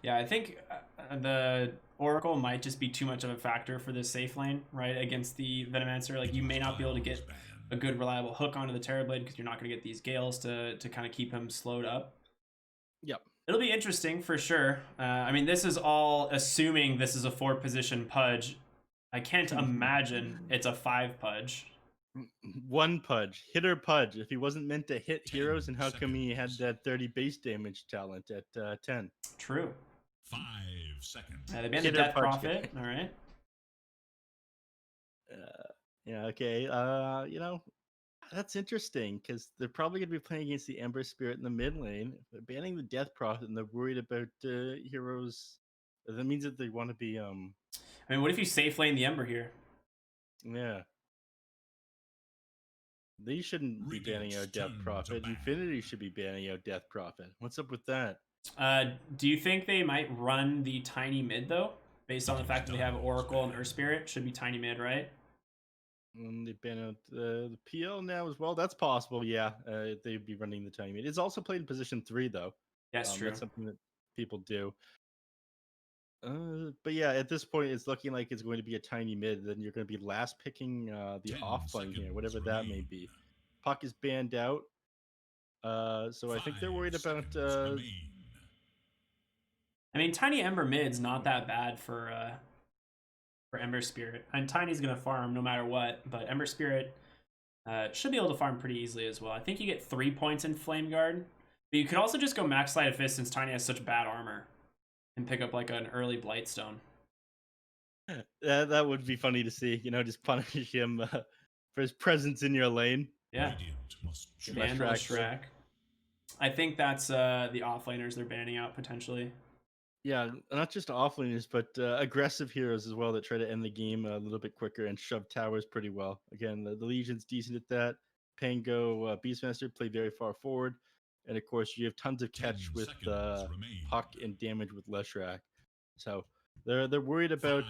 Yeah, I think the Oracle might just be too much of a factor for this safe lane, right? Against the Venomancer. Like, you may not be able to get a good, reliable hook onto the Terrorblade because you're not going to get these Gales to kind of keep him slowed up. Yep. It'll be interesting for sure. I mean, this is all assuming this is a 4-position Pudge. I can't imagine it's a 5 Pudge. One Pudge, hitter Pudge. If he wasn't meant to hit heroes, and how come he had that 30 base damage talent at 10? True. 5 seconds. They banned the Hitter Death Pudge. Prophet. All right. Yeah, okay. You know, that's interesting because they're probably going to be playing against the Ember Spirit in the mid lane. They're banning the Death Prophet, and they're worried about heroes. That means that they want to be. I mean, what if you safe lane the Ember here? Yeah. They shouldn't be banning out Death Prophet. Infinity should be banning out Death Prophet. What's up with that? Do you think they might run the tiny mid though, based on the fact that they have Oracle and Earth Spirit? Should be tiny mid, right? And they ban out the PL now as well. That's possible. Yeah, they'd be running the tiny mid. It's also played in position 3 though. Yes, true. That's something that people do. But yeah, at this point, it's looking like it's going to be a tiny mid. Then you're going to be last picking the offline here, whatever that may be. Puck is banned out. So I think they're worried about. I mean, tiny Ember mid's not that bad for Ember Spirit, and tiny's gonna farm no matter what. But Ember Spirit should be able to farm pretty easily as well. I think you get 3 points in Flame Guard, but you could also just go max Sleight of Fist since tiny has such bad armor, and pick up like an early Blightstone. That would be funny to see. You know, just punish him for his presence in your lane. Yeah. Ban Shrek. I think that's the offlaners they're banning out potentially. Yeah, not just offlaners, but aggressive heroes as well that try to end the game a little bit quicker and shove towers pretty well. Again, the Legion's decent at that. Pango, Beastmaster play very far forward. And of course, you have tons of catch with Puck and damage with Leshrac. So they're worried about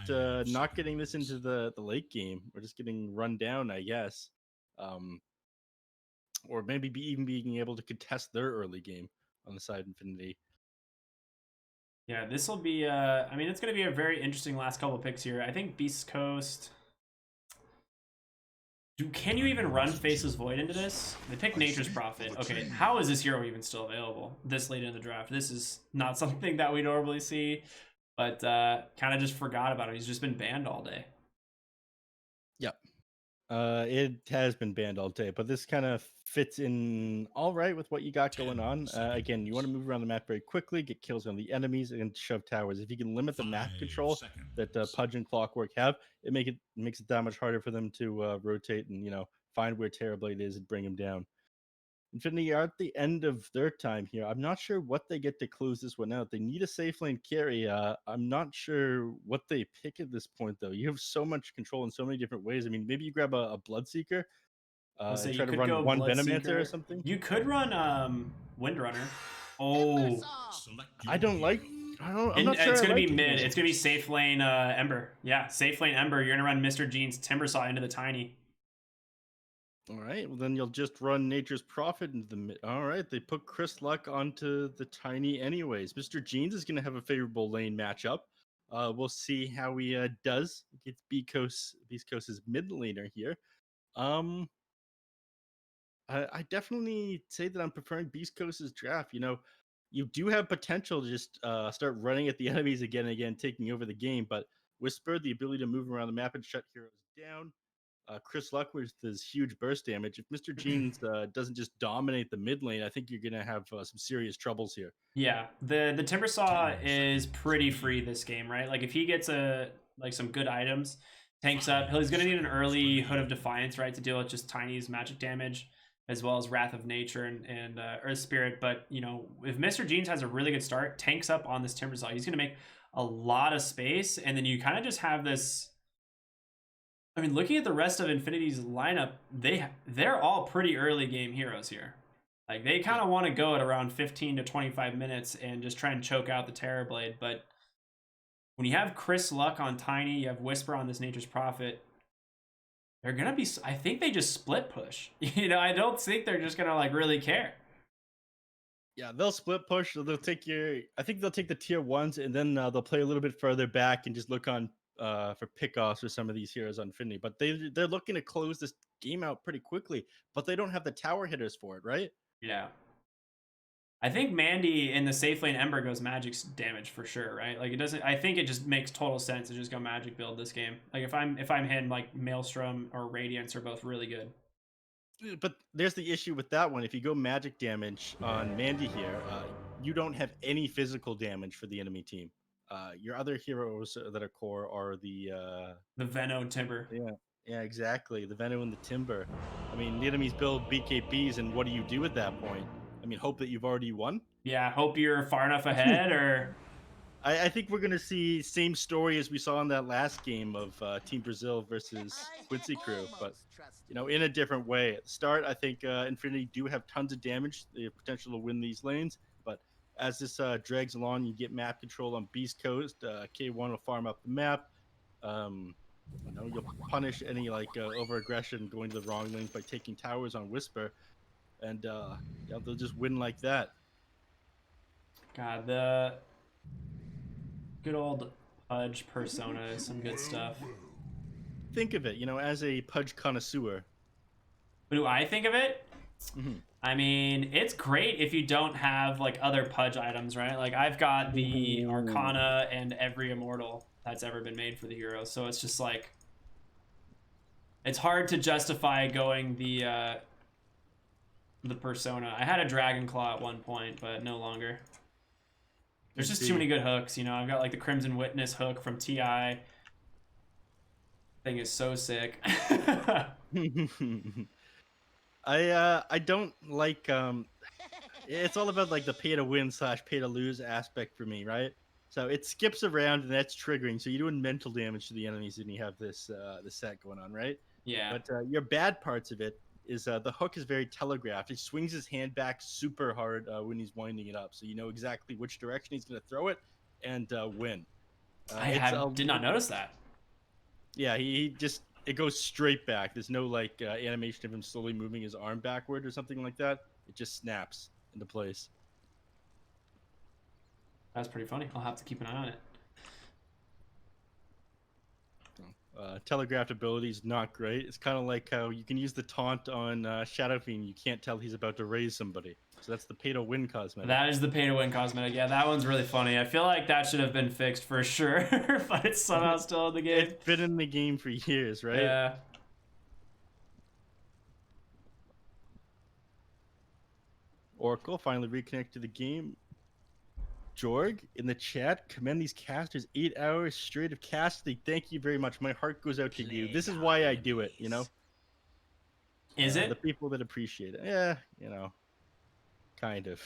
not getting this into the late game or just getting run down, I guess. Or maybe even being able to contest their early game on the side of Infinity. Yeah, this will be, I mean, it's going to be a very interesting last couple picks here. I think Beast Coast... Can you even run Faceless Void into this? They pick Nature's Prophet. Okay, how is this hero even still available this late in the draft? This is not something that we normally see, but kind of just forgot about him. He's just been banned all day. Yep. It has been banned all day, but this kind of fits in all right with what you got going on. Again, you want to move around the map very quickly, get kills on the enemies, and shove towers. If you can limit the map control that Pudge and Clockwork have, it makes it that much harder for them to rotate and find where Terrorblade is and bring him down. Infinity are at the end of their time here. I'm not sure what they get to close this one out. They need a safe lane carry. I'm not sure what they pick at this point, though. You have so much control in so many different ways. I mean, maybe you grab a Bloodseeker, So try to run one Venomancer or something. You could run Windrunner. Oh, I don't like. I'm not sure it's gonna be mid. It's gonna be safe lane Ember. Yeah, safe lane Ember. You're gonna run Mr. Jean's Timbersaw into the tiny. All right, well then you'll just run Nature's Prophet into the mid. All right, they put Chris Luck onto the tiny anyways. Mr. Jeans is going to have a favorable lane matchup. We'll see how he does against Beast Coast's mid laner here. I definitely say that I'm preferring Beast Coast's draft. You do have potential to just start running at the enemies again and again, taking over the game, but Whisper, the ability to move around the map and shut heroes down. Chris Luck with his huge burst damage. If Mr. Jeans doesn't just dominate the mid lane, I think you're going to have some serious troubles here. Yeah, the Timbersaw is pretty free this game, right? Like if he gets some good items, tanks up, he's going to need an early Hood of Defiance, right, to deal with just Tiny's magic damage, as well as Wrath of Nature and Earth Spirit. But, if Mr. Jeans has a really good start, tanks up on this Timbersaw, he's going to make a lot of space, and then you kind of just have this... I mean, looking at the rest of Infinity's lineup, they're all pretty early game heroes here. Like, they kind of want to go at around 15 to 25 minutes and just try and choke out the Terrorblade. But when you have Chris Luck on Tiny, you have Whisper on this Nature's Prophet, they're going to be... I think they just split push. I don't think they're just going to, really care. Yeah, they'll split push. So they'll take your. I think they'll take the tier ones, and then they'll play a little bit further back and just look on for pickoffs for some of these heroes on Infinity. But they're looking to close this game out pretty quickly. But they don't have the tower hitters for it, right? Yeah. I think Mandy in the safe lane Ember goes Magic's damage for sure, right? Like it doesn't. I think it just makes total sense to just go Magic build this game. Like if I'm him, like Maelstrom or Radiance are both really good. But there's the issue with that one. If you go magic damage on Mandy here, you don't have any physical damage for the enemy team. Your other heroes that are core are The Veno and Timber. yeah, exactly. The Venom and the Timber. I mean, the enemies build BKBs, and what do you do at that point? I mean, hope that you've already won. Yeah, hope you're far enough ahead, or I think we're gonna see same story as we saw in that last game of Team Brazil versus Quincy Crew, but in a different way. At the start, I think Infinity do have tons of damage, the potential to win these lanes, but as this drags along, you get map control on Beast Coast. K1 will farm up the map. You'll punish any over aggression going to the wrong lane by taking towers on Whisper, and they'll just win like that. God, the good old Pudge persona is some good stuff. Think of it, as a Pudge connoisseur. What do I think of it? Mm-hmm. I mean, it's great if you don't have like other Pudge items, right? Like I've got the Arcana and every Immortal that's ever been made for the hero, so it's just like it's hard to justify going the persona. I had a Dragon Claw at one point, but no longer. There's just too many good hooks, I've got like the Crimson Witness hook from TI. Thing is so sick. I don't like it's all about like the pay to win / pay to lose aspect for me, right? So it skips around and that's triggering. So you're doing mental damage to the enemies and you have this set going on, right? Yeah. But your bad parts of it is the hook is very telegraphed. He swings his hand back super hard when he's winding it up, so you know exactly which direction he's going to throw it and win. I did not notice that. Yeah, it goes straight back. There's no animation of him slowly moving his arm backward or something like that. It just snaps into place. That's pretty funny. I'll have to keep an eye on it. Telegraphed ability is not great. It's kind of like how you can use the taunt on Shadow Fiend. You can't tell he's about to raise somebody. So that's the pay to win cosmetic. That is the pay to win cosmetic. Yeah, that one's really funny. I feel like that should have been fixed for sure, but it's somehow still in the game. It's been in the game for years, right? Yeah. Oracle finally reconnect to the game. Jorg in the chat, commend these casters 8 hours straight of casting. Thank you very much. My heart goes out to you. This is why I do it, Is it? The people that appreciate it. Yeah, kind of.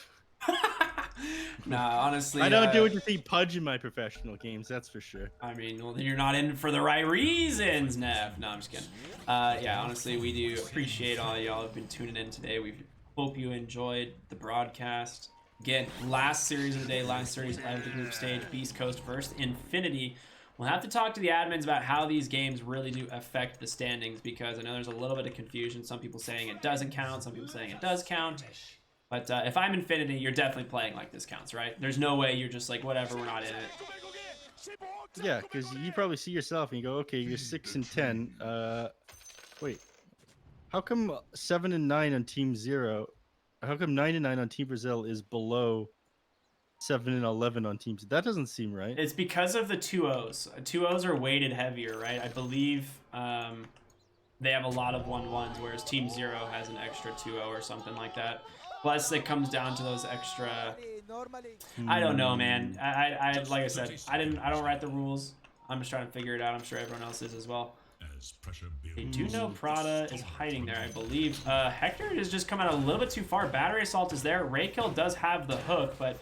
Nah, honestly. I don't do it to see Pudge in my professional games, that's for sure. I mean, well, then you're not in for the right reasons, Neph. No, I'm just kidding. Yeah, honestly, we do appreciate all y'all have been tuning in today. We hope you enjoyed the broadcast. Again, last series of the day, last series of the group stage, Beast Coast versus Infinity. We'll have to talk to the admins about how these games really do affect the standings, because I know there's a little bit of confusion. Some people saying it doesn't count, some people saying it does count. But if I'm Infinity, you're definitely playing like this counts, right? There's no way you're just like, whatever, we're not in it. Yeah, because you probably see yourself and you go, okay, you're 6 and 10. Wait, how come 7 and 9 on Team 0? How come 9 and 9 on Team Brazil is below 7 and 11 on Team 0? That doesn't seem right. It's because of the 2-0s. 2-0s are weighted heavier, right? I believe they have a lot of 1-1s, whereas Team 0 has an extra 2-0 or something like that. Plus, it comes down to those extra. I don't know, man. I like I said, I don't write the rules. I'm just trying to figure it out. I'm sure everyone else is as well. They do know Prada is hiding there, I believe. Hector is just coming out a little bit too far. Battery Assault is there. Raykill does have the hook, but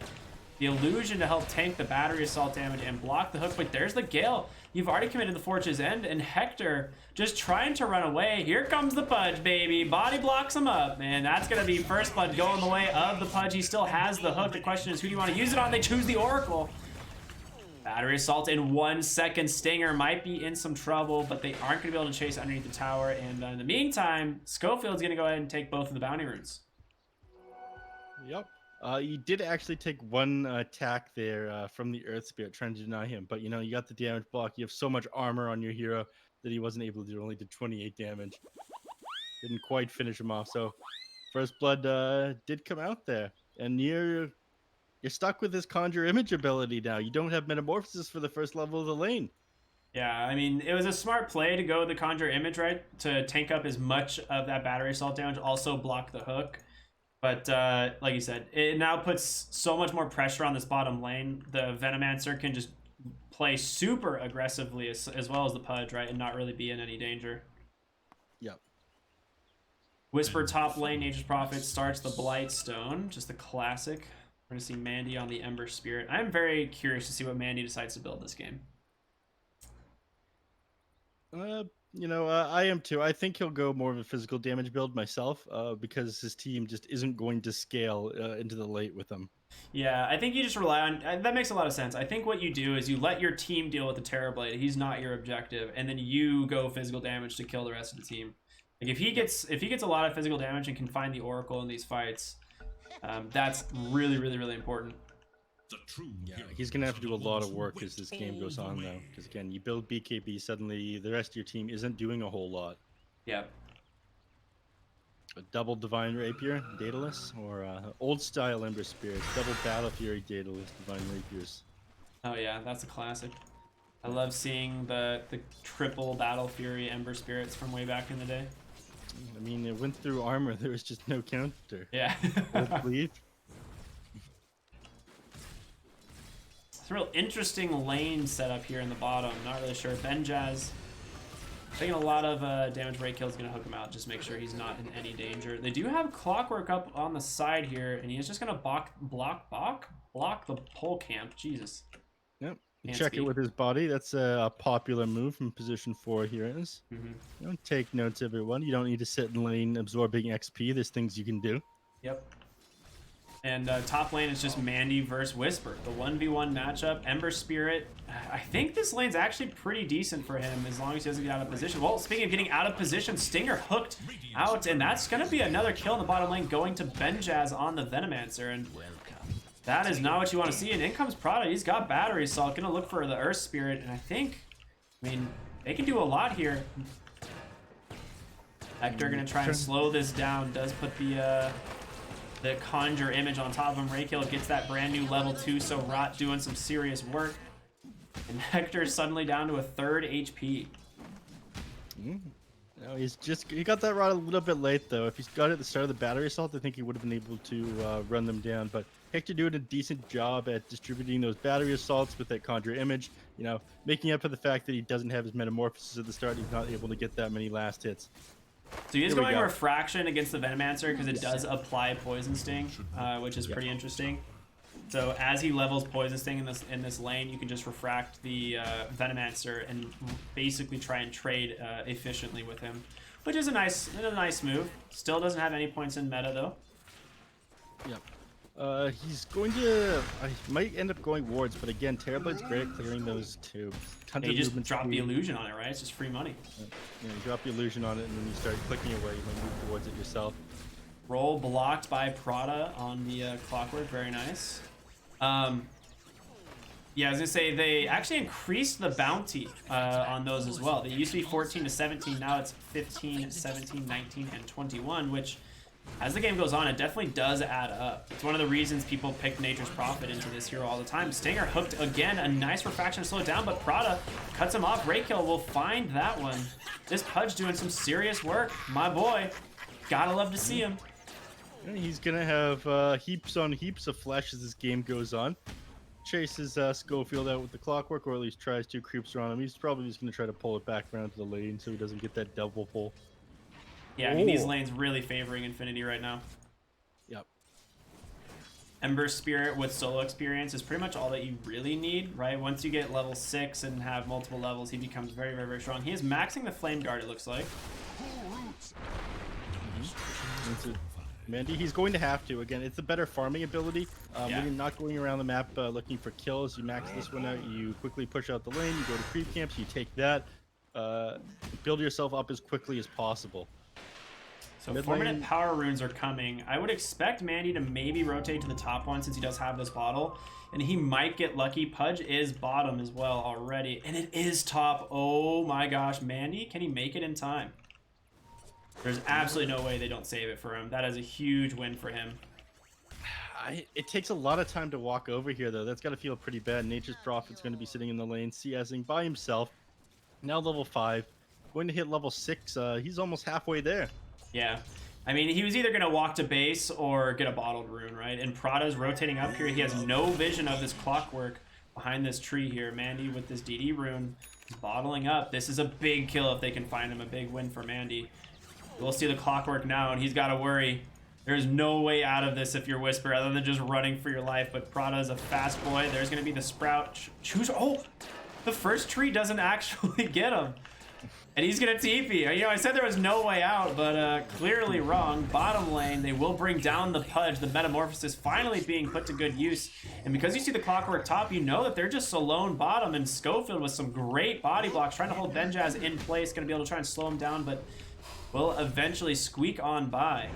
the illusion to help tank the Battery Assault damage and block the hook. But there's the Gale. You've already committed the Forge's End, and Hector just trying to run away. Here comes the Pudge, baby. Body blocks him up, man. That's going to be first blood going the way of the Pudge. He still has the hook. The question is, who do you want to use it on? They choose the Oracle. Battery Assault in 1 second. Stinger might be in some trouble, but they aren't going to be able to chase underneath the tower. And in the meantime, Schofield's going to go ahead and take both of the bounty runes. Yep. You did actually take one attack there from the Earth Spirit trying to deny him, but you know, you got the damage block. You have so much armor on your hero that he wasn't able to do, only did 28 damage. Didn't quite finish him off. So First Blood did come out there, and you're stuck with this Conjure Image ability now. You don't have Metamorphosis for the first level of the lane. Yeah, I mean, it was a smart play to go with the Conjure Image, right? To tank up as much of that battery assault damage, also block the hook. But like you said, it now puts so much more pressure on this bottom lane. The Venomancer can just play super aggressively as well as the Pudge, right? And not really be in any danger. Yep. Whisper top lane, Nature's Prophet starts the Blightstone, just the classic. We're going to see Mandy on the Ember Spirit. I'm very curious to see what Mandy decides to build this game. I am too. I think he'll go more of a physical damage build myself, because his team just isn't going to scale into the late with him. Yeah, I think you just rely on that. Makes a lot of sense. I think what you do is you let your team deal with the Terrorblade. He's not your objective, and then you go physical damage to kill the rest of the team. Like if he gets a lot of physical damage and can find the Oracle in these fights, that's really, really, really important. Yeah, he's gonna have to do a lot of work as this game goes on, though. Because again, you build BKB, suddenly the rest of your team isn't doing a whole lot. Yep. A double Divine Rapier, Daedalus, or old style Ember Spirit, double Battle Fury, Daedalus, Divine Rapiers. Oh yeah, that's a classic. I love seeing the triple Battle Fury Ember Spirits from way back in the day. I mean, it went through armor. There was just no counter. Yeah. Leave. It's a real interesting lane setup here in the bottom. Not really sure. Benjaz taking a lot of damage. Raykill is going to hook him out. Just make sure he's not in any danger. They do have Clockwork up on the side here, and he's just going to block the pole camp. Jesus. Yep. Can't Check speak. it with his body. That's a popular move from position 4 heroes. Don't take notes, everyone. You don't need to sit in lane absorbing XP. There's things you can do. Yep. And top lane is just Mandy versus Whisper. The 1v1 matchup. Ember Spirit. I think this lane's actually pretty decent for him as long as he doesn't get out of position. Well, speaking of getting out of position, Stinger hooked out, and that's going to be another kill in the bottom lane going to Benjaz on the Venomancer. And that is not what you want to see. And in comes Prada. He's got battery assault. Going to look for the Earth Spirit. And I mean, they can do a lot here. Hector going to try and slow this down. Does put the Conjure Image on top of him. Raykill gets that brand new level 2, so Rot doing some serious work. And Hector's suddenly down to a 3rd HP. No, he got that Rot a little bit late, though. If he's got it at the start of the battery assault, I think he would have been able to run them down. But Hector doing a decent job at distributing those battery assaults with that Conjure Image. You know, making up for the fact that he doesn't have his Metamorphosis at the start. He's not able to get that many last hits. So he is going Refraction against the Venomancer because it does apply Poison Sting, which is pretty interesting. So as he levels Poison Sting in this lane, you can just refract the Venomancer and basically try and trade efficiently with him, which is a nice move. Still doesn't have any points in meta though. Yep. He's going to... might end up going wards, but again, Terrorblade's great at clearing those tubes. You just drop the illusion on it, right? It's just free money. Yeah, you drop the illusion on it, and then you start clicking away. You might move towards it yourself. Roll blocked by Prada on the Clockwork. Very nice. Yeah, I was going to say, they actually increased the bounty on those as well. They used to be 14 to 17. Now it's 15, 17, 19, and 21, which... as the game goes on, it definitely does add up. It's one of the reasons people pick Nature's Prophet into this hero all the time. Stinger hooked again, a nice refraction to slow it down, but Prada cuts him off. Raykill will find that one. This Pudge doing some serious work. My boy, gotta love to see him. Yeah, he's gonna have heaps on heaps of flesh as this game goes on. Chases Schofield out with the Clockwork, or at least tries to, creeps around him. He's probably just gonna try to pull it back around to the lane so he doesn't get that double pull. Yeah, I mean, these lanes really favoring Infinity right now. Yep. Ember Spirit with solo experience is pretty much all that you really need, right? Once you get level 6 and have multiple levels, he becomes very, very, very strong. He is maxing the Flame Guard, it looks like. Mandy, he's going to have to. Again, it's a better farming ability. When you're not going around the map looking for kills, you max this one out, you quickly push out the lane, you go to creep camps, you take that, build yourself up as quickly as possible. So Mid 4-minute lane. power runes are coming. I would expect Mandy to maybe rotate to the top one since he does have this bottle. And he might get lucky. Pudge is bottom as well already. And it is top. Oh my gosh. Mandy, can he make it in time? There's absolutely no way they don't save it for him. That is a huge win for him. It takes a lot of time to walk over here, though. That's got to feel pretty bad. Nature's Prophet's going to be sitting in the lane, CSing by himself. Now level 5. Going to hit level 6. He's almost halfway there. Yeah. I mean, he was either going to walk to base or get a bottled rune, right? And Prada's rotating up here. He has no vision of this clockwork behind this tree here. Mandy with this DD rune is bottling up. This is a big kill if they can find him. A big win for Mandy. We'll see the clockwork now, and he's got to worry. There's no way out of this if you're Whisper other than just running for your life. But Prada is a fast boy. There's going to be the Sprout. Choose. Oh, the first tree doesn't actually get him. And he's going to TP. You know, I said there was no way out, but clearly wrong. Bottom lane, they will bring down the Pudge. The Metamorphosis finally being put to good use. And because you see the clockwork top, you know that they're just alone bottom. And Schofield with some great body blocks, trying to hold Benjaz in place. Going to be able to try and slow him down, but will eventually squeak on by.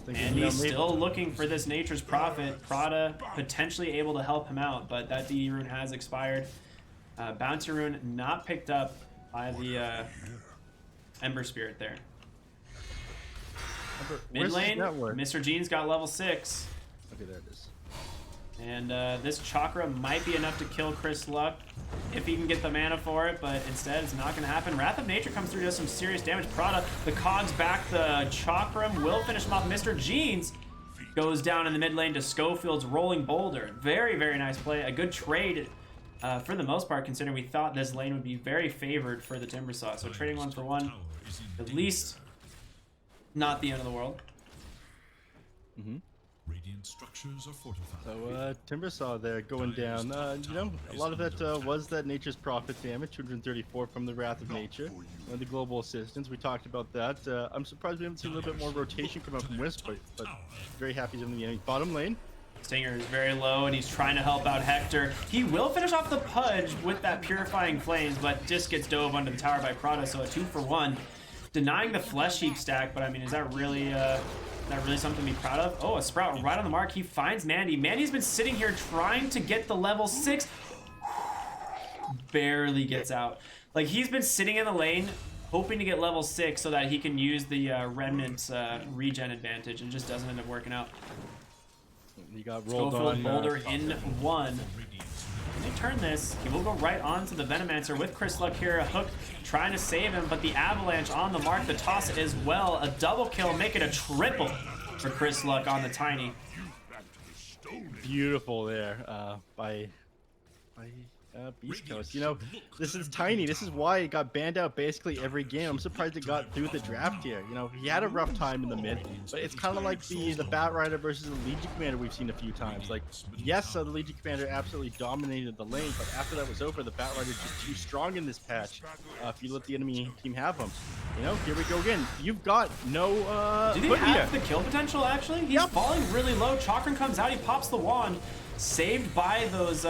And he's still looking for this Nature's Prophet. Prada potentially able to help him out, but that DD rune has expired. Bounty rune not picked up by the Ember Spirit there. Mid lane, Mr. Jean's got level 6. Okay, there it is. And this Chakra might be enough to kill Chris Luck if he can get the mana for it, but instead it's not going to happen. Wrath of Nature comes through, does some serious damage. Prada, the cogs back, the Chakram will finish him off. Mr. Jeans goes down in the mid lane to Schofield's Rolling Boulder. Very, very nice play. A good trade for the most part, considering we thought this lane would be very favored for the Timbersaw. So trading 1 for 1, at least not the end of the world. Mm-hmm. Radiant structures are fortified. So Timbersaw there going down. You know, a lot of that was that Nature's Prophet damage, 234 from the Wrath of Nature. And the global assistance, we talked about that. I'm surprised we haven't seen a little bit more rotation come up from Wisp, but very happy he's in the enemy bottom lane. Stinger is very low, and he's trying to help out Hector. He will finish off the Pudge with that Purifying Flames, but just gets dove under the tower by Prada, so a 2 for 1. Denying the Flesh Heap stack, but I mean, is that really something to be proud of? Oh, a Sprout right on the mark. He finds Mandy. Mandy's been sitting here trying to get the level 6. Barely gets out. Like, he's been sitting in the lane hoping to get level 6 so that he can use the Remnant's regen advantage, and just doesn't end up working out. He got rolled Schofield on. Boulder in 1. They turn this. He will go right on to the Venomancer with Chris Luck here. A hook trying to save him, but the Avalanche on the mark. The toss as well. A double kill, make it a triple for Chris Luck on the Tiny. Beautiful there by Beast Coast. You know, this is Tiny. This is why it got banned out basically every game. I'm surprised it got through the draft here. You know, he had a rough time in the mid, but it's kind of like the Bat Rider versus the Legion Commander we've seen a few times. Like, yes, the Legion Commander absolutely dominated the lane, but after that was over, the Bat Rider is just too strong in this patch. If you let the enemy team have him. You know, here we go again. You've got no Did he have the kill potential, actually? He's falling really low. Chakran comes out. He pops the wand. Saved by those...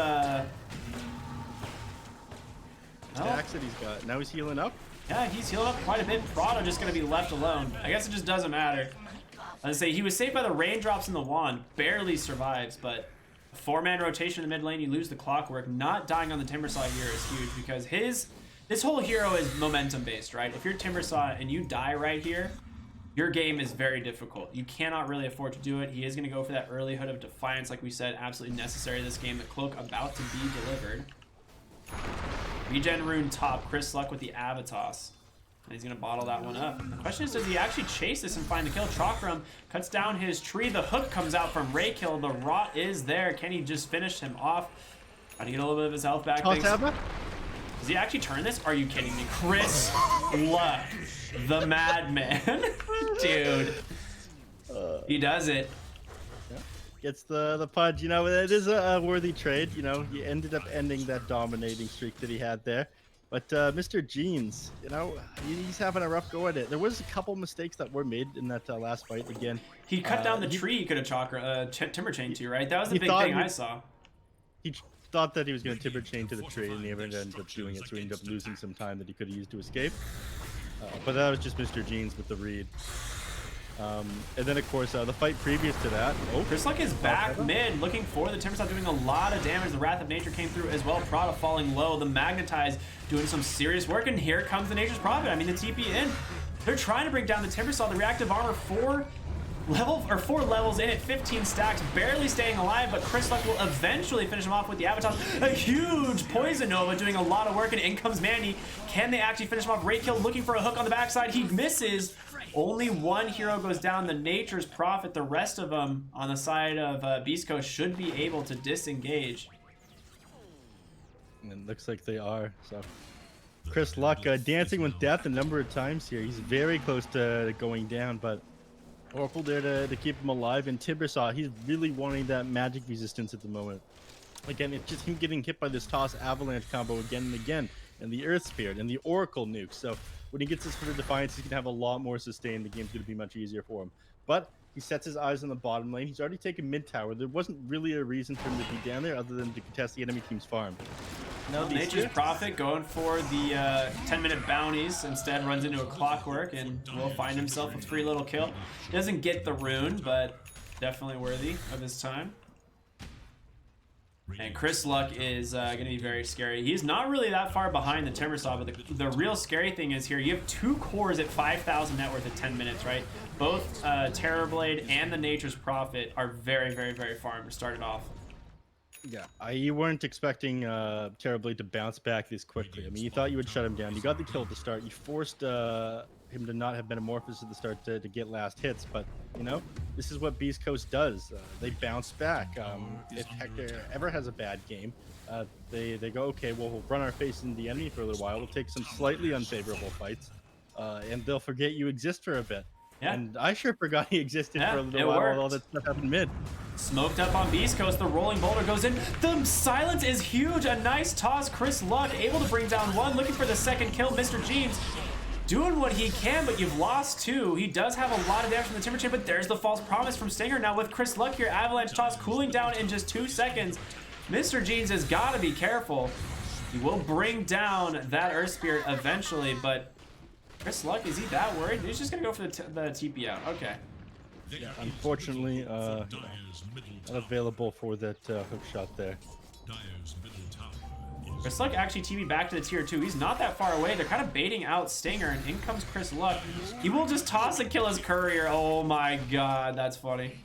stacks that he's got. Now he's healing up. Yeah, he's healing up quite a bit. Prada just going to be left alone. I guess it just doesn't matter. I say he was saved by the raindrops in the wand. Barely survives, but 4-man rotation in the mid lane, you lose the clockwork. Not dying on the Timbersaw here is huge because this whole hero is momentum based, right? If you're Timbersaw and you die right here, your game is very difficult. You cannot really afford to do it. He is going to go for that early Hood of Defiance, like we said, absolutely necessary this game. The cloak about to be delivered. Regen rune top, Chris Luck with the Avatos. And he's going to bottle that one up. The question is, does he actually chase this and find the kill? Chakram cuts down his tree. The hook comes out from Raykill. The rot is there. Can he just finish him off? Trying to get a little bit of his health back. Does he actually turn this? Are you kidding me? Chris Luck, the madman. Dude. He does it. Gets the Pudge. You know, it is a worthy trade. You know, he ended up ending that dominating streak that he had there. But Mr. Jeans, you know, he's having a rough go at it. There was a couple mistakes that were made in that last fight again. He cut down the tree he could have timber chained to, right? That was the big thing I saw. He thought that he was going to timber chain to the tree, and he ended up doing it, so he ended up losing some time that he could have used to escape. but that was just Mr. Jeans with the read. And then, of course, the fight previous to that. Oh, Chrysluk is back mid, looking for the Timbersaw, doing a lot of damage. The Wrath of Nature came through as well. Prada falling low. The Magnetize doing some serious work, and here comes the Nature's Prophet. I mean, the TP in. They're trying to bring down the Timbersaw. The reactive armor, 4 levels in at 15 stacks, barely staying alive, but Chrysluk will eventually finish him off with the Avatar. A huge Poison Nova doing a lot of work, and in comes Mandy. Can they actually finish him off? Great kill, looking for a hook on the backside. He misses. Only one hero goes down, the Nature's Prophet. The rest of them on the side of Beast Coast should be able to disengage. And it looks like they are. So Chrysluk dancing with death a number of times here. He's very close to going down, but Oracle there to keep him alive. And Timbersaw, he's really wanting that magic resistance at the moment. Again, it's just him getting hit by this Toss Avalanche combo again and again, and the Earth Spirit and the Oracle nuke. So when he gets his Foot of Defiance, he's going to have a lot more sustain. The game's going to be much easier for him. But he sets his eyes on the bottom lane. He's already taken mid tower. There wasn't really a reason for him to be down there other than to contest the enemy team's farm. Now Nature's Prophet going for the 10-minute bounties, instead runs into a Clockwork and will find himself a free little kill. Doesn't get the rune, but definitely worthy of his time. And Chrysluk is going to be very scary. He's not really that far behind the Timbersaw, but the real scary thing is here, you have 2 cores at 5,000 net worth at 10 minutes, right? Both Terrorblade and the Nature's Prophet are very, very, very farm to start it off. Yeah, you weren't expecting Terrorblade to bounce back this quickly. I mean, you thought you would shut him down. You got the kill at the start. You forced him to not have Metamorphosis at the start to get last hits, but you know, this is what Beast Coast does. They bounce back. If Hector ever has a bad game, they go, okay, well, we'll run our face into the enemy for a little while. We'll take some slightly unfavorable fights, and they'll forget you exist for a bit. Yeah. And I sure forgot he existed for a little while while all that stuff happened mid. Smoked up on Beast Coast, the rolling boulder goes in. The silence is huge. A nice toss. Chrysluk able to bring down 1, looking for the second kill. Mr. Jeans doing what he can, but you've lost 2. He does have a lot of damage from the Timber Chain, but there's the false promise from Stinger. Now with Chrysluk here, Avalanche toss cooling down in just 2 seconds. Mr. Jeans has got to be careful. He will bring down that Earth Spirit eventually, but Chrysluk, is he that worried? He's just going to go for the TP out. Okay. Yeah, unfortunately, not available for that hook shot there. Chrysluk actually TP'd back to the tier 2. He's not that far away. They're kind of baiting out Stinger, and in comes Chrysluk. He will just toss and kill his courier. Oh my god, that's funny.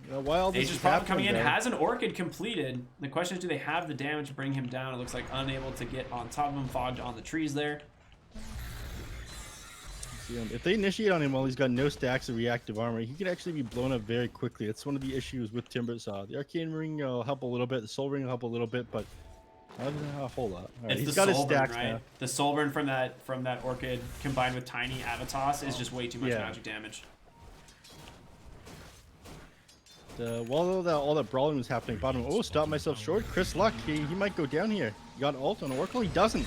While this Nature's Prophet coming in, has an Orchid completed. The question is, do they have the damage to bring him down? It looks like unable to get on top of him, fogged on the trees there. If they initiate on him while he's got no stacks of reactive armor, he could actually be blown up very quickly. That's one of the issues with Timbersaw. The Arcane Ring will help a little bit, the Soul Ring will help a little bit, but not a whole lot. Right, he's got his stacks right? Now. The Soul Burn from that Orchid combined with Tiny Avatos is just way too much magic damage. While all that brawling was happening, bottom, stop myself short. Chrysluk, he might go down here. He got ult on Oracle, he doesn't.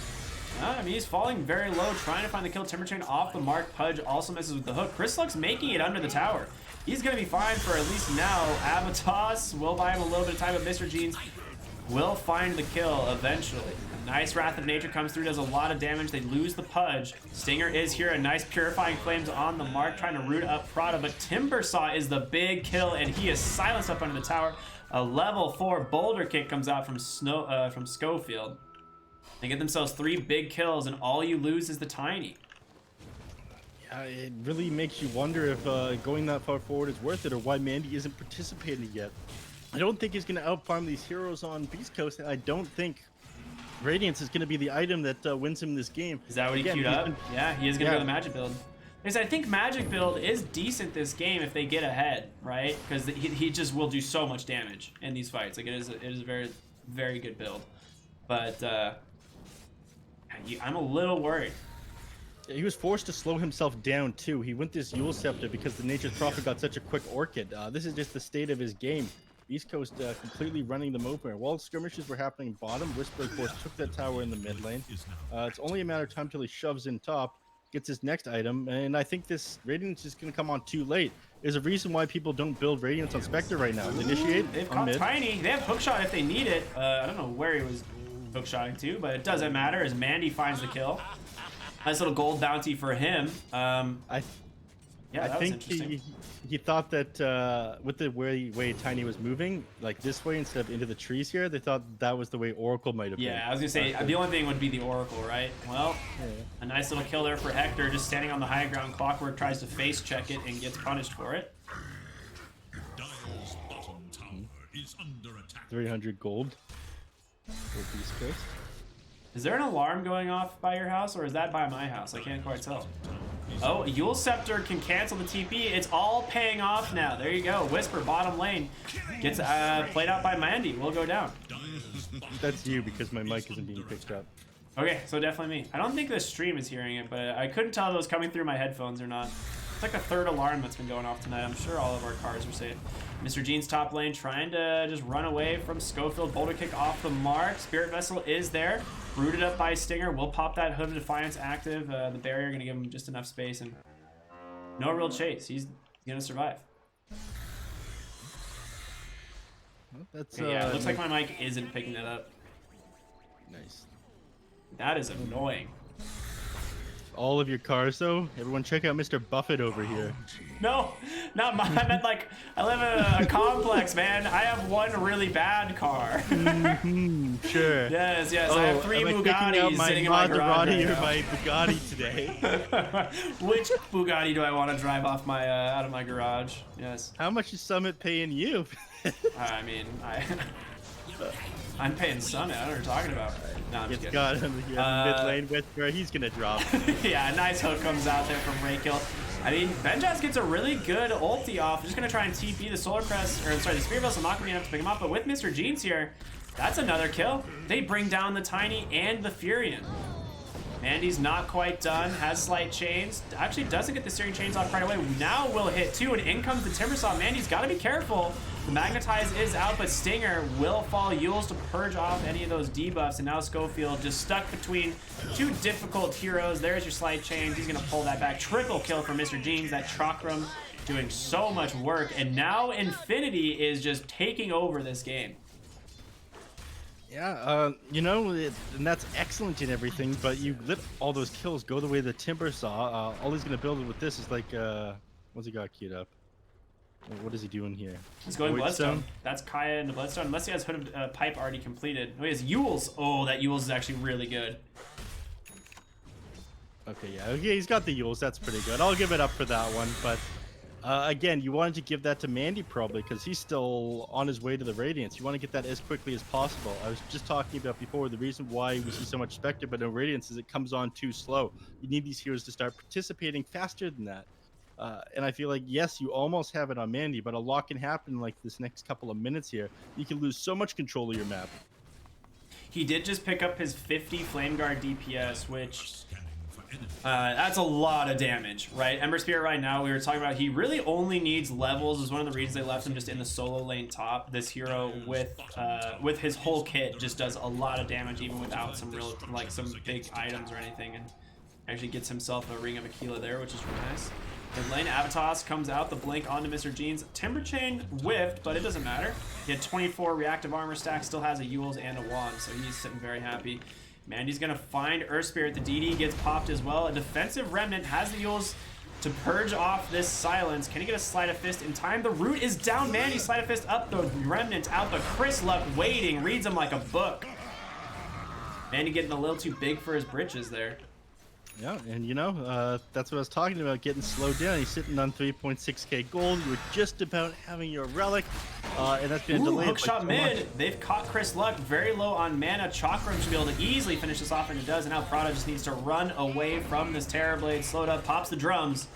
I mean, he's falling very low, trying to find the kill. Timber Chain off the mark. Pudge also misses with the hook. Chrysluk's making it under the tower. He's going to be fine for at least now. Avatos will buy him a little bit of time, but Mr. Jeans will find the kill eventually. A nice Wrath of Nature comes through, does a lot of damage. They lose the Pudge. Stinger is here. A nice Purifying Flames on the mark, trying to root up Prada, but Timbersaw is the big kill, and he is silenced up under the tower. A level 4 Boulder Kick comes out from Schofield. They get themselves 3 big kills, and all you lose is the Tiny. Yeah, it really makes you wonder if going that far forward is worth it, or why Mandy isn't participating yet. I don't think he's going to outfarm these heroes on Beast Coast, and I don't think Radiance is going to be the item that wins him this game. Is that what he queued up? Yeah, he is going to go the Magic build. Because I think Magic build is decent this game if they get ahead, right? Because he just will do so much damage in these fights. Like, it is a very, very good build. But I'm a little worried. He was forced to slow himself down too. He went this Yule Scepter because the Nature's Prophet got such a quick Orchid. This is just the state of his game. East Coast completely running them over. While skirmishes were happening bottom, Whisper of course took that tower in the mid lane. It's only a matter of time till he shoves in top, gets his next item, and I think this Radiance is going to come on too late. There's a reason why people don't build Radiance on Spectre right now. They initiate. They've caught Tiny. They have hookshot if they need it. I don't know where he was hookshotting to, but it doesn't matter as Mandy finds the kill. Nice little gold bounty for him. I Yeah, that was think interesting. he thought that with the way Tiny was moving, like this way instead of into the trees here, they thought that was the way Oracle might have been. Yeah, I was gonna say the only thing would be the Oracle, right? Well, a nice little kill there for Hector, just standing on the high ground. Clockwork tries to face check it and gets punished for it. Dire's bottom tower is under attack. 300 gold for Beast Coast. Is there an alarm going off by your house, or is that by my house? I can't quite tell. Oh, Yule Scepter can cancel the TP. It's all paying off now. There you go. Whisper, bottom lane. Gets played out by Mandy. We'll go down. That's you because my mic isn't being picked up. Okay, so definitely me. I don't think the stream is hearing it, but I couldn't tell if it was coming through my headphones or not. It's like a third alarm that's been going off tonight. I'm sure all of our cars are safe. Mr. Jean's top lane trying to just run away from Schofield. Boulder kick off the mark. Spirit Vessel is there. Rooted up by Stinger. We'll pop that Hood of Defiance active. The barrier going to give him just enough space. And no real chase. He's going to survive. Well, that's Okay, yeah, it looks like my mic isn't picking it up. nice. That is annoying. All of your cars, though. Everyone, check out Mr. Buffett over here. No, not mine. I meant like, I live in a complex, man. I have one really bad car. Sure. Yes, I have 3 am I picking out Bugattis my sitting in my garage Maserati right or now. my Bugatti today? Which Bugatti do I want to drive off my out of my garage? Yes. How much is Summit paying you? I mean, I'm paying Summit. I don't know what you're talking about. No, I'm just Gets kidding. got on the mid lane Whisper. He's gonna drop. Yeah, a nice hook comes out there from Raykill. I mean, Benjas gets a really good ulti off. Just gonna try and TP the Solar Crest, or sorry, the Spirit Vessel not gonna be enough to pick him up. But with Mr. Jeans here, that's another kill. They bring down the Tiny and the Furion. Mandy's not quite done, has slight chains. Actually doesn't get the Searing Chains off right away. Now will hit too, and in comes the Timbersaw. Mandy's gotta be careful. The Magnetize is out, but Stinger will fall Yules to purge off any of those debuffs, and now Schofield just stuck between 2 difficult heroes. There's your slight chains. He's gonna pull that back. Triple kill for Mr. Jeans. That Chakram doing so much work, and now Infinity is just taking over this game. Yeah, you know, and that's excellent and everything, but you let all those kills go the way the Timbersaw. All he's gonna build with this is like, what's he got queued up? What is he doing here? He's going Void Bloodstone. Stone? That's Kaya into Bloodstone, unless he has Hood of Pipe already completed. Oh, he has Yules. Oh, that Yules is actually really good. Okay, yeah, okay, he's got the Yules. That's pretty good. I'll give it up for that one, but again, you wanted to give that to Mandy probably because he's still on his way to the Radiance. You want to get that as quickly as possible. I was just talking about before, the reason why we see so much Spectre but no Radiance is it comes on too slow. You need these heroes to start participating faster than that. And I feel like, yes, you almost have it on Mandy, but a lot can happen like this next couple of minutes here. You can lose so much control of your map. He did just pick up his 50 Flame Guard DPS, which that's a lot of damage, right? Ember Spirit right now, we were talking about, he really only needs levels. Is one of the reasons they left him just in the solo lane top. This hero with his whole kit just does a lot of damage even without some real, like some big items or anything, and actually gets himself a Ring of Aquila there, which is really nice. Mid lane, Avatos comes out, the blink onto Mr. Jeans. Timber Chain whiffed, but it doesn't matter. He had 24 reactive armor stack, still has a Yules and a wand, so he's sitting very happy. Mandy's gonna find Earth Spirit. The DD gets popped as well. A defensive Remnant has the Yules to purge off this silence. Can he get a Sleight of Fist in time? The root is down. Mandy Sleight of Fist up, the Remnant out, but Chris Luck waiting, reads him like a book. Mandy getting a little too big for his britches there. Yeah, and you know, that's what I was talking about, getting slowed down. He's sitting on 3.6k gold. You were just about having your relic, and that's been delayed. Hook shot mid. They've caught Chris Luck very low on mana. Chakram should be able to easily finish this off, and it does. And now Prada just needs to run away from this Terrorblade. Slowed up, pops the drums,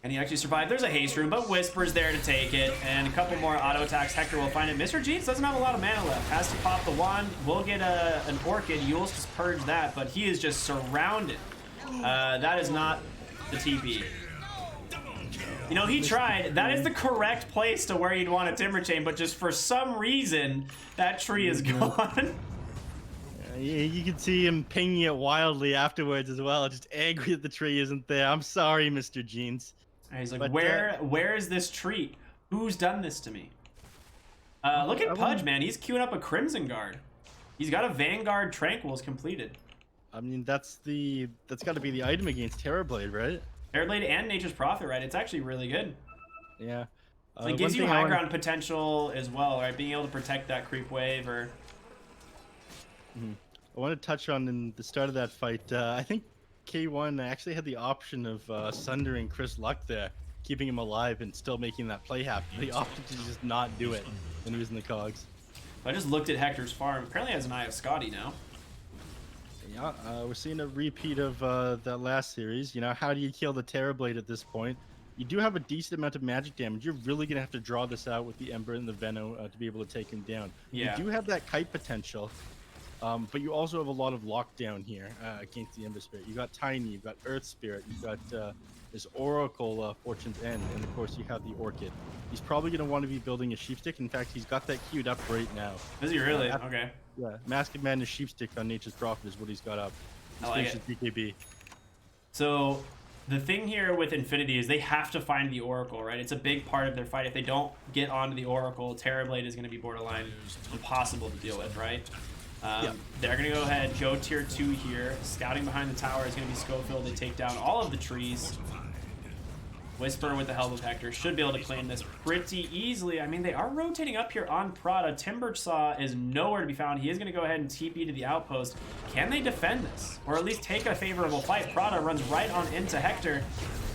and he actually survived. There's a haste room, but Whisper's there to take it, and a couple more auto attacks. Hector will find it. Mr. Jeans doesn't have a lot of mana left. Has to pop the wand. We'll get an Orchid. Yules just purge that, but he is just surrounded. That is not the TP. You know, he tried. That is the correct place to where you'd want a Timber Chain, but just for some reason, that tree is gone. You can see him pinging it wildly afterwards as well, just angry that the tree isn't there. I'm sorry, Mr. Jeans. And he's like, But, where is this tree? Who's done this to me? Look at Pudge, man. He's queuing up a Crimson Guard. He's got a Vanguard Tranquils completed. I mean, that's got to be the item against Terrorblade, right? Terrorblade and Nature's Prophet, right? It's actually really good. Yeah. It gives you high ground potential as well, right? Being able to protect that creep wave or... I want to touch on in the start of that fight. I think K1 actually had the option of sundering Chris Luck there, keeping him alive and still making that play happen. But he opted to just not do it when he was in the cogs. I just looked at Hector's farm. Apparently has an eye of Scotty now. Yeah, we're seeing a repeat of that last series. You know, how do you kill the Terrorblade at this point? You do have a decent amount of magic damage. You're really going to have to draw this out with the Ember and the Veno to be able to take him down. Yeah. You do have that kite potential, but you also have a lot of lockdown here against the Ember Spirit. You got Tiny, you've got Earth Spirit, you've got this Oracle Fortune's End, and of course you have the Orchid. He's probably going to want to be building a Sheep Stick. In fact, he's got that queued up right now. Is he really? Okay. Yeah, Mask of Madness Sheep Stick on Nature's Prophet is what he's got up. I like it. BKB. So the thing here with Infinity is they have to find the Oracle, right? It's a big part of their fight. If they don't get onto the Oracle, Terrorblade is going to be borderline impossible to deal with, right? They're going to go ahead, go tier 2 here. Scouting behind the tower is going to be Schofield. They take down all of the trees. Whisper with the help of Hector should be able to claim this pretty easily. I mean, they are rotating up here on Prada. Timbersaw is nowhere to be found. He is going to go ahead and TP to the outpost. Can they defend this? Or at least take a favorable fight? Prada runs right on into Hector.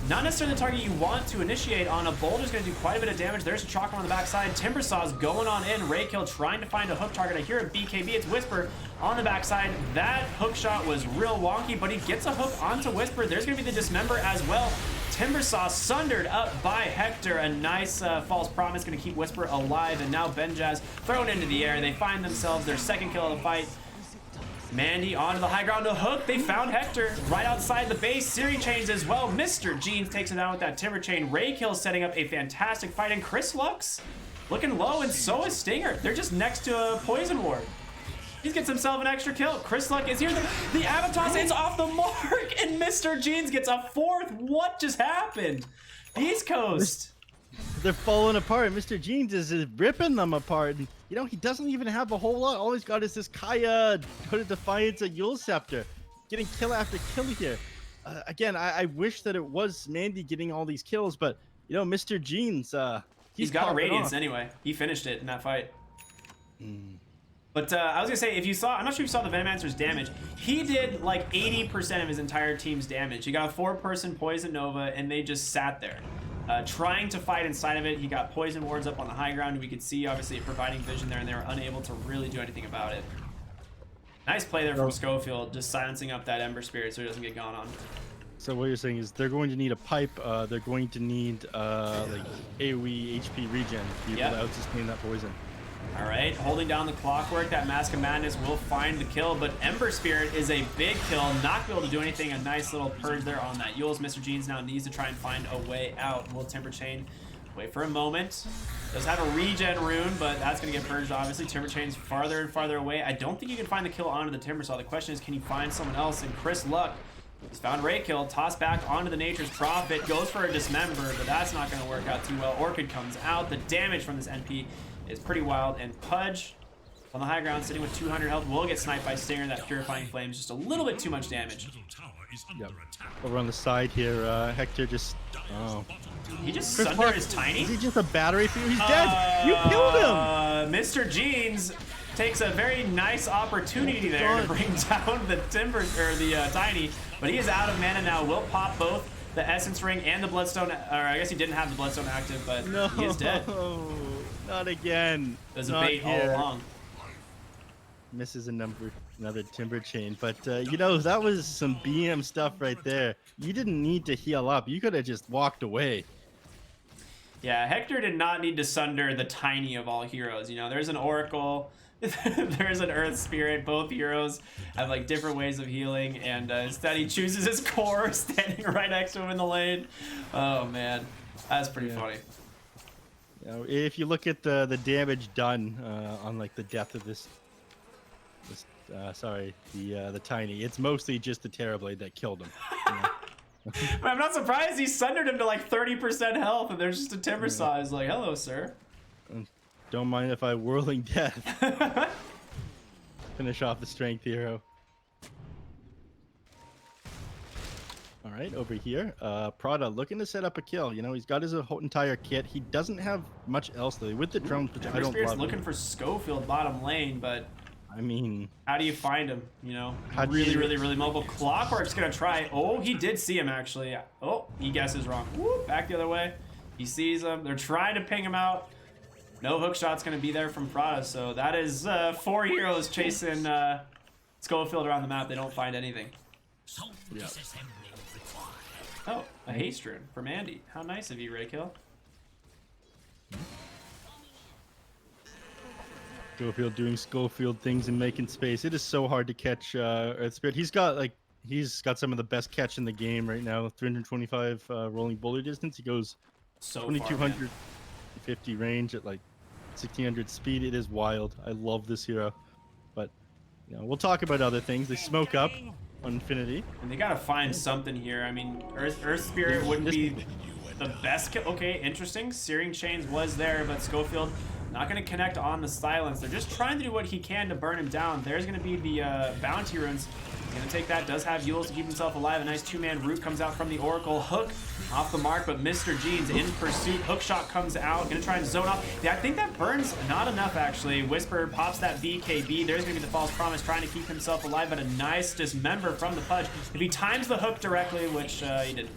Not necessarily the target you want to initiate on. A Boulder's going to do quite a bit of damage. There's a Chakra on the backside. Timbersaw's going on in. Raykill trying to find a hook target. I hear a BKB. It's Whisper on the backside. That hook shot was real wonky, but he gets a hook onto Whisper. There's going to be the Dismember as well. Timbersaw sundered up by Hector. A nice false promise going to keep Whisper alive. And now Benjaz thrown into the air. They find themselves their second kill of the fight. Mandy onto the high ground to hook. They found Hector right outside the base. Siri chains as well. Mr. Jeans takes it down with that timber chain. Raykill setting up a fantastic fight. And Chris Lux looking low, and so is Stinger. They're just next to a poison ward. He gets himself an extra kill. Chris Luck is here. The Avatar is off the mark, and Mr. Jeans gets a 4th. What just happened? Beast Coast. They're falling apart. Mr. Jeans is ripping them apart. And, you know, he doesn't even have a whole lot. All he's got is this Kaya, Hooded Defiance, a Yule Scepter. Getting kill after kill here. Again, I wish that it was Mandy getting all these kills, but, you know, Mr. Jeans, he's got a Radiance anyway. He finished it in that fight. But I was going to say, if you saw, I'm not sure if you saw the Venomancer's damage. He did like 80% of his entire team's damage. He got a 4-person Poison Nova, and they just sat there. Trying to fight inside of it. He got poison wards up on the high ground. We could see, obviously, providing vision there, and they were unable to really do anything about it. Nice play there from Schofield, just silencing up that Ember Spirit so he doesn't get gone on. So what you're saying is they're going to need a pipe. They're going to need like AoE HP regen to be able to out-sustain that poison. All right, holding down the clockwork. That Mask of Madness will find the kill, but Ember Spirit is a big kill. Not be able to do anything. A nice little purge there on that Yules. Mr. Jeans now needs to try and find a way out. Will Timber Chain wait for a moment. Does have a regen rune, but that's going to get purged, obviously. Timber Chain's farther and farther away. I don't think you can find the kill onto the Timbersaw. The question is, can you find someone else? And Chris Luck has found Raykill. Tossed back onto the Nature's Prophet. Goes for a Dismember, but that's not going to work out too well. Orchid comes out. The damage from this NP is pretty wild, and Pudge on the high ground sitting with 200 health will get sniped by Stinger. That Purifying Flames, just a little bit too much damage. Yep. Over on the side here, Hector just he just sundered his Tiny. Is he just a battery for you? He's dead. You killed him. Mr. Jeans takes a very nice opportunity there to bring down the Timber or the Tiny, but he is out of mana now. Will pop both the Essence Ring and the Bloodstone, or I guess he didn't have the Bloodstone active, but he is dead. Not again. There's a bait all along. Misses another Timber Chain, but you know, that was some BM stuff right there. You didn't need to heal up. You could have just walked away. Yeah, Hector did not need to sunder the Tiny of all heroes. You know, there's an Oracle, there's an Earth Spirit. Both heroes have like different ways of healing, and instead he chooses his core standing right next to him in the lane. Oh man, that's pretty funny. You know, if you look at the damage done on like the death of this the Tiny, it's mostly just the Terrorblade that killed him. You know? I'm not surprised. He sundered him to like 30% health, and there's just a Timbersaw. He's like, hello, sir. Don't mind if I Whirling Death. Finish off the strength hero. right, over here, Prada looking to set up a kill. You know, he's got his whole entire kit. He doesn't have much else though. With the drones, which I don't Spirit's love. looking for Schofield bottom lane, but I mean, how do you find him? You know, How do really, you- really, really mobile. Clockwork's gonna try. Oh, he did see him actually. Oh, he guesses wrong. Woo, back the other way. He sees him. They're trying to ping him out. No hook shot's gonna be there from Prada. So that is 4 heroes chasing Schofield around the map. They don't find anything. yeah. Oh, a haste rune from Andy. How nice of you, Raykill. Schofield doing Schofield things and making space. It is so hard to catch Earth Spirit. He's got some of the best catch in the game right now. 325 rolling boulder distance. He goes So far, man. 2250 range at like 1600 speed. It is wild. I love this hero. But you know, we'll talk about other things. They smoke up on Infinity. And they gotta find something here. I mean, Earth Spirit wouldn't be the best kill. Okay, interesting. Searing Chains was there, but Schofield not gonna connect on the silence. They're just trying to do what he can to burn him down. There's gonna be the bounty runes. He's gonna take that. Does have Yules to keep himself alive. A nice two-man root comes out from the Oracle. Hook off the mark, but Mr. Jeans in pursuit. Hook shot comes out. Gonna try and zone off. Yeah, I think that burns not enough actually. Whisper pops that BKB. There's gonna be the false promise trying to keep himself alive, but a nice dismember from the Pudge. If he times the hook directly, which he didn't.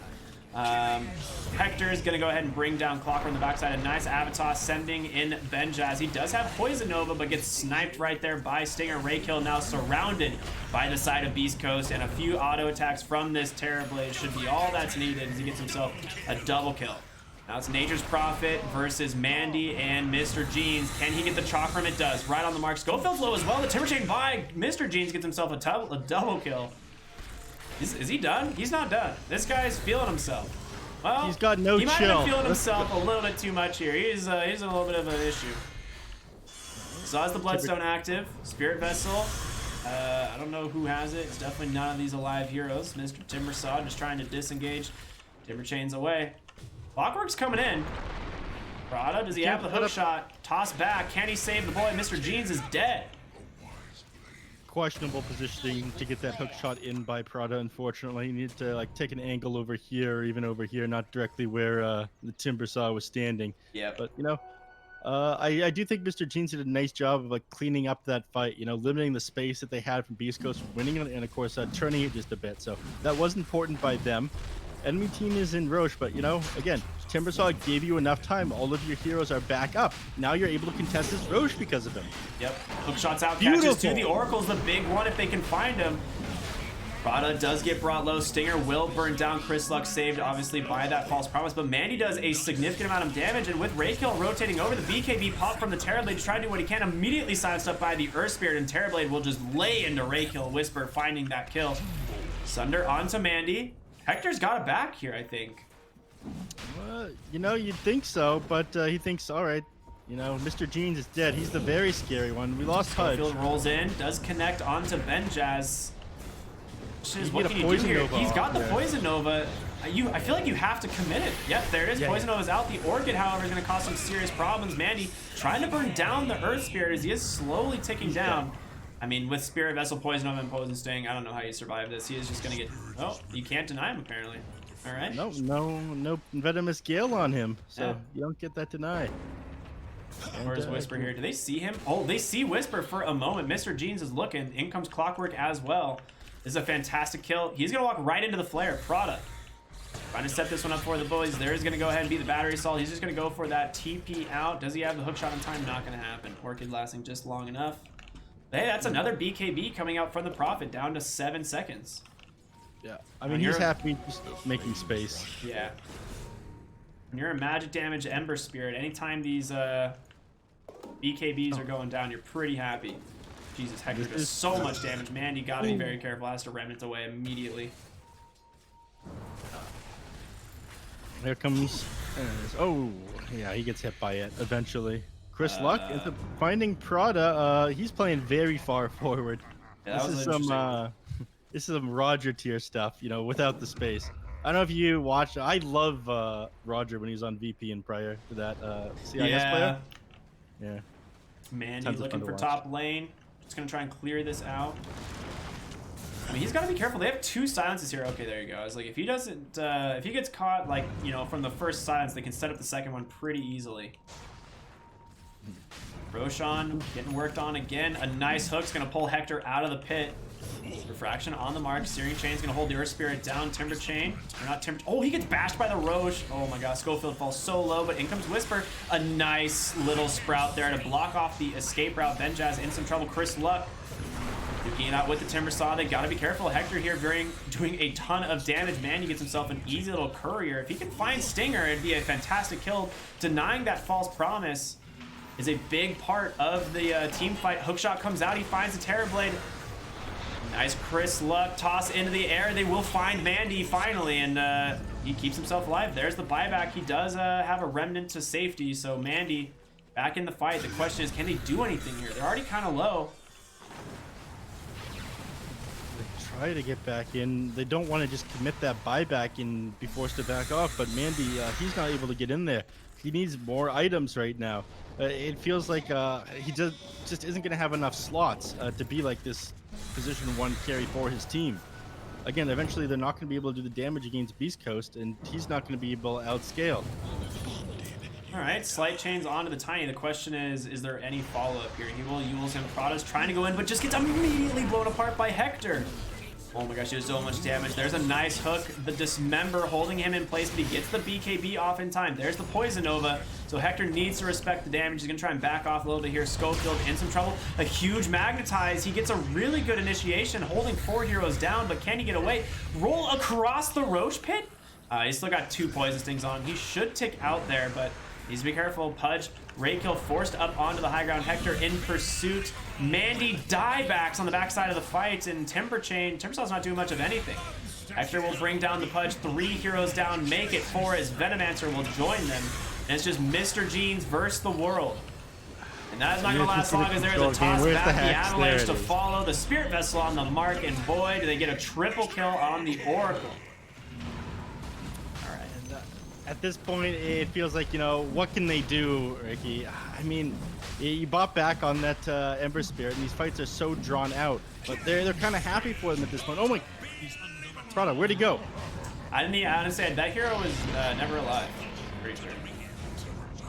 Hector's gonna go ahead and bring down Clocker on the backside. A nice Avatar sending in Benjaz. He does have Poison Nova, but gets sniped right there by Stinger. Raykill now surrounded by the side of Beast Coast, and a few auto attacks from this Terrorblade should be all that's needed as he gets himself a double kill. Now it's Nature's Prophet versus Mandy and Mr. Jeans. Can he get the Chakram? It does. Right on the mark. Schofield's low as well. The Timber Chain by Mr. Jeans gets himself a double kill. Is he done? He's not done. This guy's feeling himself. Well, He's got no he might chill. have been feeling himself a little bit too much here. He's a little bit of an issue. So as the Bloodstone active, Spirit Vessel. I don't know who has it. It's definitely none of these alive heroes. Mr. Timbersaw just trying to disengage. Timber Chain's away. Clockwork's coming in. Prada, does he have the hook shot? Toss back. Can he save the boy? Mr. Jeans is dead. Questionable positioning to get that hook shot in by Prada. Unfortunately, he needed to like take an angle over here or even over here, not directly where the Timbersaw was standing. Yeah, But you know, I do think Mr. Jeans did a nice job of like cleaning up that fight. You know, limiting the space that they had from Beast Coast, winning it, and of course turning it just a bit. So that was important by them. Enemy team is in Roche, but you know, again, Timbersaw gave you enough time. All of your heroes are back up. Now you're able to contest this Roche because of him. Yep. Hook shots out. Beautiful. Catches two. The Oracle's the big one if they can find him. Prada does get brought low. Stinger will burn down. Chris Luck saved, obviously, by that false promise. But Mandy does a significant amount of damage. And with Raykill rotating over, the BKB pop from the Terrorblade to try to do what he can. Immediately silenced up by the Earth Spirit. And Terrorblade will just lay into Raykill. Whisper finding that kill. Sunder onto Mandy. Hector's got it back here, I think. You know, you'd think so, but he thinks, all right, you know, Mr. Jeans is dead. He's the very scary one. We lost Pudge. Schofield rolls in, does connect onto Benjaz. You What get can a you do Poison here? Nova He's got off the there. Poison Nova. I feel like you have to commit it. Yep, there it is. Yeah, Poison yeah. Nova's out. The Orchid, however, is going to cause some serious problems. Mandy trying to burn down the Earth Spirit as he is slowly ticking down. I mean, with Spirit Vessel, Poison Nova, and Poison Sting, I don't know how you survive this. He is just going to get... Oh, you can't deny him, apparently. All right. No venomous gale on him, so Yeah. you don't get that denied. Where's Whisper here? Do they see him? Oh, they see Whisper for a moment. Mr. Jeans is looking. In comes Clockwork as well. This is a fantastic kill. He's going to walk right into the flare. Prada trying to set this one up for the boys. There's going to go ahead and be the battery assault. He's just going to go for that TP out. Does he have the hook shot in time? Not going to happen. Orchid lasting just long enough. Hey, that's another BKB coming out from the Prophet, down to 7 seconds. Yeah, I mean, he's happy just making space. Yeah. When you're a magic damage Ember Spirit, anytime these BKBs are going down, you're pretty happy. Jesus, Hector does so much damage. Man, you gotta be very careful. Has to remnant away immediately. Here comes... oh, yeah, he gets hit by it eventually. Chris Luck ends up finding Prada. He's playing very far forward. Yeah, that This was is interesting. some this is some Roger tier stuff, you know, without the space. I don't know if you watched. I love Roger when he was on VP and prior to that CIS player. Yeah. Man, Tons he's of looking fun to for watch. top lane. Just gonna try and clear this out. I mean, he's got to be careful. They have 2 silences here. Okay, there you go. I was like, if he doesn't, if he gets caught, like, you know, from the first silence, they can set up the second one pretty easily. Roshan getting worked on again. A nice hook's going to pull Hector out of the pit. Refraction on the mark. Searing Chain's going to hold the Earth Spirit down. Timber Chain. Or not Timber. Oh, he gets bashed by the Roche. Oh my god. Schofield falls so low, but in comes Whisper. A nice little sprout there to block off the escape route. Benjaz in some trouble. Chris Luck duking it out with the Timber Saw. They got to be careful. Hector here doing a ton of damage. Man, he gets himself an easy little courier. If he can find Stinger, it'd be a fantastic kill. Denying that false promise is a big part of the team fight. Hookshot comes out. He finds the Terrorblade. Nice Chris Luck toss into the air. They will find Mandy finally, and he keeps himself alive. There's the buyback. He does have a remnant to safety, so Mandy back in the fight. The question is, can they do anything here? They're already kind of low. They try to get back in. They don't want to just commit that buyback and be forced to back off, but Mandy, he's not able to get in there. He needs more items right now. It feels like he just isn't going to have enough slots to be like this position 1 carry for his team. Again, eventually they're not going to be able to do the damage against Beast Coast, and he's not going to be able to outscale. All right, Slight Chains onto the Tiny. The question is there any follow-up here? He will use him. Prada's trying to go in, but just gets immediately blown apart by Hector. Oh my gosh, he does so much damage. There's a nice hook. The Dismember holding him in place, but he gets the BKB off in time. There's the Poison Nova. So Hector needs to respect the damage. He's going to try and back off a little bit here. Schofield in some trouble. A huge Magnetize. He gets a really good initiation, holding 4 heroes down, but can he get away? Roll across the Roche pit? He's still got 2 Poison Stings on. He should tick out there, but needs to be careful. Pudge, Raykill forced up onto the high ground. Hector in pursuit. Mandy diebacks on the backside of the fight, and Timber Saw's not doing much of anything. Hector will bring down the Pudge. 3 heroes down, make it 4 as Venomancer will join them. And it's just Mr. Jeans versus the world. And that is not going to last long as there's a toss back, the Avalanche to follow, the Spirit Vessel on the mark, and boy, do they get a triple kill on the Oracle. At this point, it feels like, you know, what can they do, Ricky? I mean, you bought back on that Ember Spirit, and these fights are so drawn out. But they're kind of happy for them at this point. Oh my... Prada, where'd he go? I didn't honestly, that hero was never alive. Pretty sure.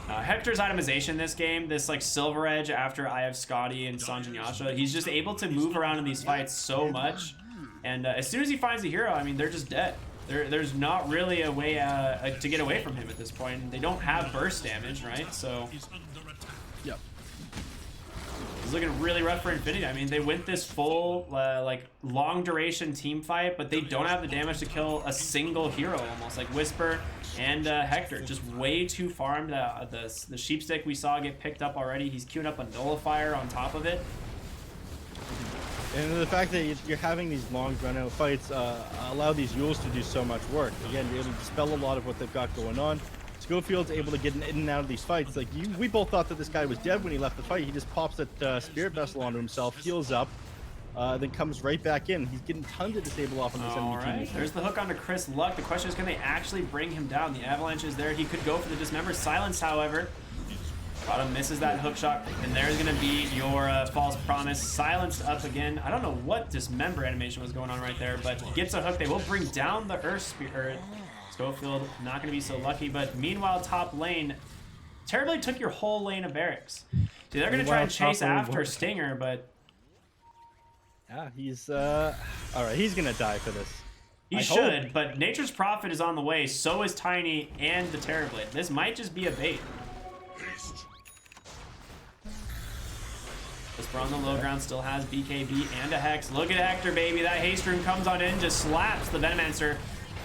Hector's itemization in this game, this like Silver Edge after I have Scotty and Sanjin Yasha, he's just able to move around in these fights so much. And as soon as he finds a hero, I mean, they're just dead. There's not really a way to get away from him at this point. They don't have burst damage, right? So, yep. It's looking really rough for Infinity. I mean, they went this full, like, long duration team fight, but they don't have the damage to kill a single hero almost. Like Whisper and Hector, just way too farmed. The Sheepstick we saw get picked up already. He's queuing up a Nullifier on top of it. And the fact that you're having these long drawn-out fights allow these Yules to do so much work. Again, you're able to dispel a lot of what they've got going on. Schofield's able to get in and out of these fights. Like we both thought that this guy was dead when he left the fight. He just pops that Spirit Vessel onto himself, heals up, then comes right back in. He's getting tons of disable off on this enemy team. Right. There's the hook onto Chris Luck. The question is, can they actually bring him down? The Avalanche is there. He could go for the Dismember. Silence, however. Bottom misses that hook shot, and there's going to be your false promise. Silenced up again. I don't know what Dismember animation was going on right there, but gets a hook. They will bring down the Earth Spirit. Schofield not going to be so lucky, but meanwhile, top lane, terribly took your whole lane of barracks. Dude, they're going to try and chase after Stinger, but... Yeah, he's... Alright, he's going to die for this. He should, but Nature's Prophet is on the way. So is Tiny and the Terrorblade. This might just be a bait. Whisper on the low ground still has BKB and a Hex. Look at Hector, baby. That haste rune comes on in, just slaps the Venomancer,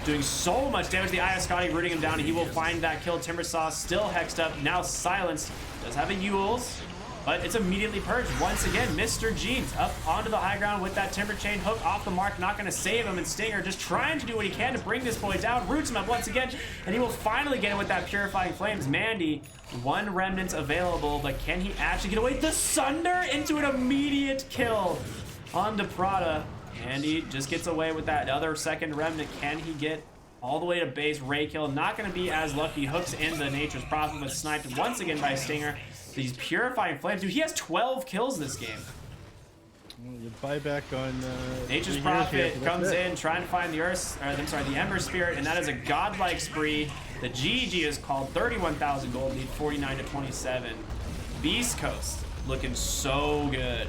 doing so much damage. The Eye of Scotty rooting him down. He will find that kill. Timbersaw still hexed up, now silenced. Does have a Yules, but it's immediately purged. Once again, Mr. Jeans up onto the high ground with that Timber Chain hook off the mark. Not going to save him, and Stinger just trying to do what he can to bring this boy down. Roots him up once again, and he will finally get it with that Purifying Flames. Mandy, one remnant available, but can he actually get away? The Sunder into an immediate kill onto Prada. Mandy just gets away with that other second remnant. Can he get all the way to base? Raykill not going to be as lucky. Hooks in the Nature's Prophet, but sniped once again by Stinger. These Purifying Flames. Dude, he has 12 kills this game. buyback on Nature's the heroes here, Prophet but that's comes it. in trying to find the the Ember Spirit, and that is a godlike spree. The GG is called 31,000 gold lead, 49 to 27. Beast Coast looking so good.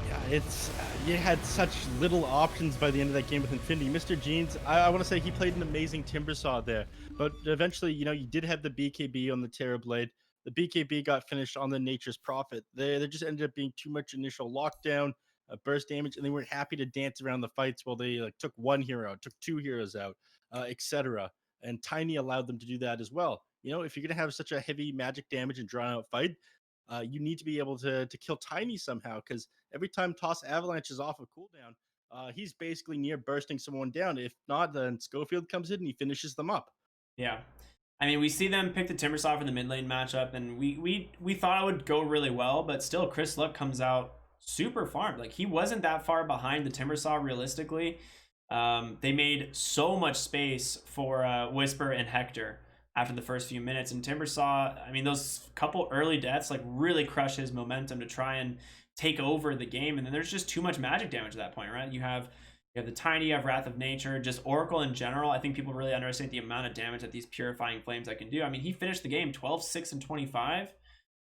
Yeah, it's you had such little options by the end of that game with Infinity. Mr. Jeans, I want to say he played an amazing Timbersaw there, but eventually, you did have the BKB on the Terrorblade. The BKB got finished on the Nature's Prophet. There just ended up being too much initial lockdown, burst damage, and they weren't happy to dance around the fights while they took one hero out, took two heroes out, etc. And Tiny allowed them to do that as well. If you're gonna have such a heavy magic damage and drawn out fight, you need to be able to kill Tiny somehow, because every time Toss Avalanche is off of cooldown, he's basically near bursting someone down. If not, then Schofield comes in and he finishes them up. Yeah. I mean, we see them pick the Timbersaw for the mid lane matchup, and we thought it would go really well, but still, Chris Luck comes out super farmed. Like, he wasn't that far behind the Timbersaw realistically. They made so much space for Whisper and Hector after the first few minutes, and Timbersaw, I mean, those couple early deaths like really crush his momentum to try and take over the game, and then there's just too much magic damage at that point, right? You have the Tiny, you have Wrath of Nature, just Oracle in general. I think people really underestimate the amount of damage that these Purifying Flames that can do. I mean, he finished the game 12, 6, and 25.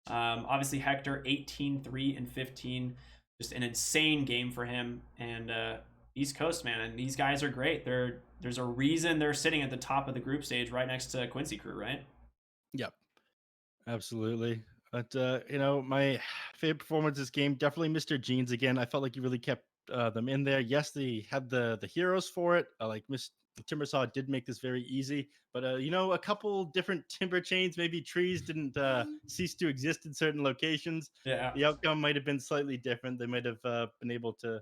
Obviously, Hector 18, 3, and 15. Just an insane game for him. And East Coast, man, and these guys are great. There's a reason they're sitting at the top of the group stage right next to Quincy Crew, right? Yep, absolutely. But my favorite performance this game, definitely Mr. Jeans again. I felt like he really kept them in there. Yes, they had the heroes for it. Like Miss Timbersaw did make this very easy, but a couple different timber chains, maybe trees didn't cease to exist in certain locations. Yeah. The outcome might have been slightly different. They might have been able to,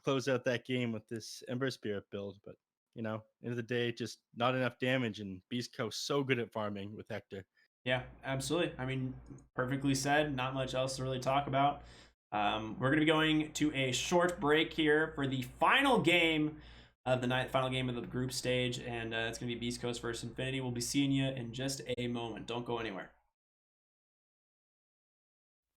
close out that game with this Ember Spirit build. But end of the day, just not enough damage. And Beast Coast so good at farming with Hector. Yeah, absolutely. I mean, perfectly said. Not much else to really talk about. We're going to be going to a short break here for the final game of the night, final game of the group stage, and it's going to be Beast Coast versus Infinity. We'll be seeing you in just a moment. Don't go anywhere.